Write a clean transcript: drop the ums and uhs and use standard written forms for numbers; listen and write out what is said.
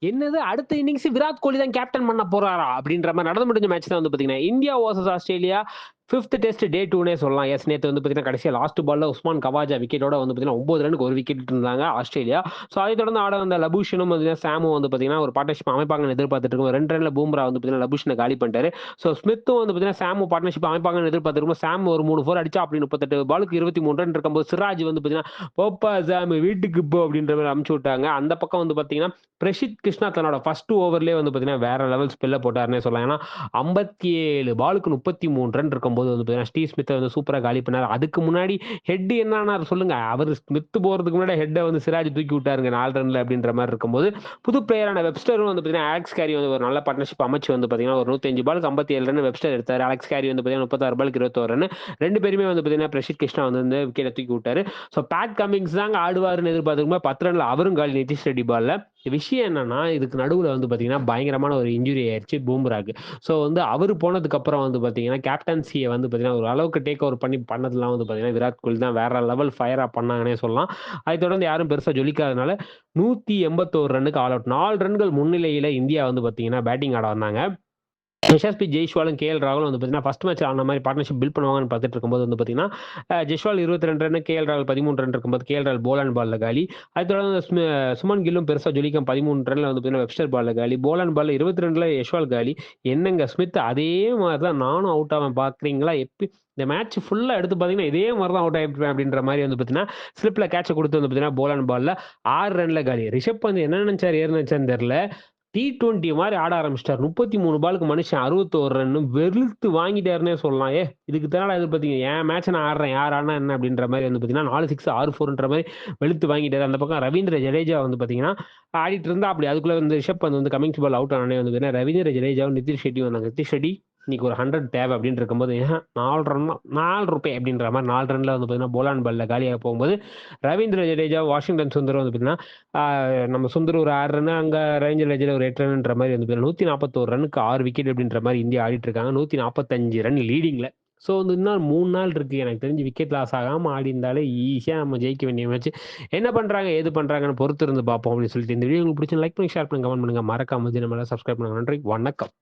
என்னது அடுத்த இன்னிங்ஸ் விராட் கோலி தான் கேப்டன் பண்ண போறாரா? அப்படின்ற மாரி நடந்து முடிஞ்ச மேட்ச் தான் வந்து பார்த்தீங்கன்னா, இந்தியா வர்சஸ் ஆஸ்திரேலியா 5த் டெஸ்ட் டே 2னே சொல்லலாம். நேத்து வந்து பார்த்தீங்கன்னா, கடைசியா லாஸ்ட் பால்ல உஸ்மான் கவாஜா விக்கெட்டோட வந்து பார்த்தீங்கன்னா, 9 ரன்னுக்கு 1 விக்கெட் இருந்தாங்க ஆஸ்திரேலியா. ஸோ அதைத் தொடர்ந்து ஆட வந்த லபூஷனும் வந்து சாமும் வந்து பார்த்தீங்கன்னா, ஒரு பார்ட்னர்ஷிப் அமைப்பாங்கன்னு எதிர்பார்த்துட்டு இருக்கோம். 2 ரன்ல பூம்ரா வந்து பார்த்தீங்கன்னா, லபூஷன காலி பண்ணிட்டாரு. ஸோ ஸ்மித்தும் வந்து பார்த்தீங்கன்னா, சாமும் பார்ட்னர்ஷிப் அமைப்பாங்கன்னு எதிர்பார்த்திருக்கோம். சாம் ஒரு 3 4 அடிச்சா அப்படி 38 பாலுக்கு 23 ரன் இருக்கும்போது, சிராஜ் வந்து பார்த்தீங்கன்னா, "போப்பா சாம் வீட்டுக்கு போ" அப்படின்ற மாரி அனுப்பிச்சு விட்டாங்க. அந்த பக்கம் வந்து பார்த்தீங்கன்னா, பிரசித் கிருஷ்ணா தன்னோட ஃபர்ஸ்ட் ஓவர்லயே வந்து பார்த்தீங்கன்னா, வேற லெவல் ஸ்பெல்ல போட்டாருன்னே சொல்லலாம். ஏன்னா 57 பாலுக்கு 33 ரன் இருக்கும்போது வந்து பார்த்தீங்கன்னா, ஸ்டீவ் ஸ்மித்த வந்து சூப்பரா காலி பண்ணாரு. அதுக்கு முன்னாடி ஹெட் என்ன ஆனாரு சொல்லுங்க? அவரு ஸ்மித் போறதுக்கு முன்னாடி ஹெட்ட வந்து சிராஜ் தூக்கி விட்டாருங்க 4 ரன்ல அப்படின்ற மாரி இருக்கும்போது, புது பிளேயரான வெப்ஸ்டரும் வந்து பார்த்தீங்கன்னா, அலெக்ஸ் கேரி வந்து ஒரு நல்ல பார்ட்னர்ஷிப் அமைச்சு வந்து பார்த்தீங்கன்னா, ஒரு 105 பாலுக்கு 57 ரன் வெப்ஸ்டர் எடுத்தாரு. அலெக்ஸ் கேரி வந்து பார்த்தீங்கன்னா, 36 பாலுக்கு 21 ரன். 2 பேருமே வந்து பார்த்தீங்கன்னா, பிரசித் கிருஷ்ணா வந்து விக்கெட்ட தூக்கி விட்டாரு. ஸோ பேட் கமின்ஸ் தாங்க ஆடுவாருன்னு எதிர்பார்த்திருக்கும்போது 10 ரன்ல அவரும் காலி நிதிஷ் ரெட்டி பால்ல. விஷயம் என்னன்னா, இதுக்கு நடுவுல வந்து பார்த்தீங்கன்னா, பயங்கரமான ஒரு இன்ஜுரி ஆயிருச்சு பூம்ராக்கு. ஸோ வந்து அவரு போனதுக்கப்புறம் வந்து பார்த்தீங்கன்னா, கேப்டன்சிய வந்து பார்த்தீங்கன்னா, ஒரு அளவுக்கு டேக் ஓவர் பண்ணதெல்லாம் வந்து பார்த்தீங்கன்னா, விராட் கோலி தான் வேற லெவல் ஃபயரா பண்ணாங்கன்னே சொல்லலாம். அதைத் தொடர்ந்து யாரும் பெருசா ஜொலிக்காதனால 181 ரன்னுக்கு ஆல் அவுட். 4 ரன்கள் முன்னிலையில இந்தியா வந்து பார்த்தீங்கன்னா, பேட்டிங் ஆட வந்தாங்க. யஷஸ்வி ஜெய்ஸ்வாலும், கேஎல் ராகுலும் வந்து பார்த்தீங்கன்னா, ஃபர்ஸ்ட் மேட்ச் ஆடுன மாரி பார்ட்னர்ஷிப் பில்ட் பண்ணுவாங்கன்னு பார்த்துட்டு இருக்கும்போது வந்து பார்த்தீங்கன்னா, ஜெய்ஸ்வால் 22 ரன், கேஎல் ராகுல் 13 ரன் இருக்கும்போது, கேஎல் ராகுல் போல் அண்ட் பால்ல காலி. அதைத் தொடர்ந்து சுமன் கில்லும் பெருசா ஜொலிக்காம 13 ரன்ல வந்து பார்த்தீங்கன்னா, வெப்ஸ்டர் பால்ல காலி. போல் அண்ட் பால்ல 22 யஷ்வால் காலி. என்னங்க ஸ்மித் அதே மாரி தான் நானும் அவுட் ஆவேன் பார்க்குறீங்களா? இந்த மேட்ச் ஃபுல்லா எடுத்து பார்த்தீங்கன்னா, இதே மாரி தான் அவுட் ஆயிருப்பேன் அப்படின்ற மாரி வந்து பார்த்தீங்கன்னா, ஸ்லிப்ல கேட்ச குடுத்து வந்து பார்த்தீங்கன்னா, போல் அண்ட் பால்ல 6 ரன்ல காலி. ரிஷப் பந்த் என்ன நெனச்சாரு, ஏது நெனச்சாருன்னு தெரியல. T20 மாரி ஆட ஆரம்பிச்சுட்டாரு. 33 பாலுக்கு மனுஷன் 61 ரன்னு வெளுத்து வாங்கிட்டாருன்னே சொல்லலாம். இதுக்கு தானடா எதிர்பார்த்தீங்க? என் மேட்ச்ச நான் ஆடுறேன். யார் ஆடுனா என்ன அப்படின்ற மாரி வந்து பார்த்தீங்கன்னா, 4 6 6 4ன்ற மாரி வெளுத்து வாங்கிட்டாரு. அந்த பக்கம் ரவீந்திர ஜடேஜா வந்து பார்த்தீங்கன்னா, ஆடிட்டு இருந்தா அப்படி அதுக்குள்ள வந்து ரிஷப் பந்த் வந்து கமிங்ஸ் பால் அவுட் ஆனோனே வந்து பார்த்தீங்கன்னா, ரவீந்திர ஜடேஜாவும், நிதிஷ் ரெட்டியும் வந்தாங்க. நிதிஷ் ரெட்டி இன்னைக்கு ஒரு 100 தேவை அப்படின்னு இருக்கும்போது, 4 ரன் தான் ₹4 அப்படின்ற மாரி 4 ரன்ல வந்து பார்த்தீங்கன்னா, போல் அண்ட் பால்ல காலியாக போகும்போது, ரவீந்திர ஜடேஜா, வாஷிங்டன் சுந்தரும் வந்து பார்த்தீங்கன்னா, நம்ம சுந்தர் ஒரு 6 ரன்னு, அங்க ரவீந்திர ஜடேஜா ஒரு 8 ரன்ன்ற மாரி வந்து 141 ரன்னுக்கு 6 விக்கெட் அப்படின்ற மாரி இந்தியா ஆடிட்டு இருக்காங்க. 145 ரன் லீடிங்ல. ஸோ வந்து இன்னும் 3 நாள் இருக்கு. எனக்கு தெரிஞ்சு விக்கெட் லாஸ் ஆகாம ஆடியிருந்தாலே ஈஸியா நம்ம ஜெயிக்க வேண்டிய மேட்ச். என்ன பண்றாங்க, ஏது பண்றாங்கன்னு பொறுத்து இருந்து பார்ப்போம் அப்படின்னு சொல்லிட்டு இந்த வீடியோ உங்களுக்கு பிடிச்சிருந்தா லைக் பண்ணி, ஷேர் பண்ணுங்க, கமெண்ட் பண்ணுங்க. மறக்காம நம்ம சப்ஸ்கிரைப் பண்ணுங்க. நன்றி, வணக்கம்.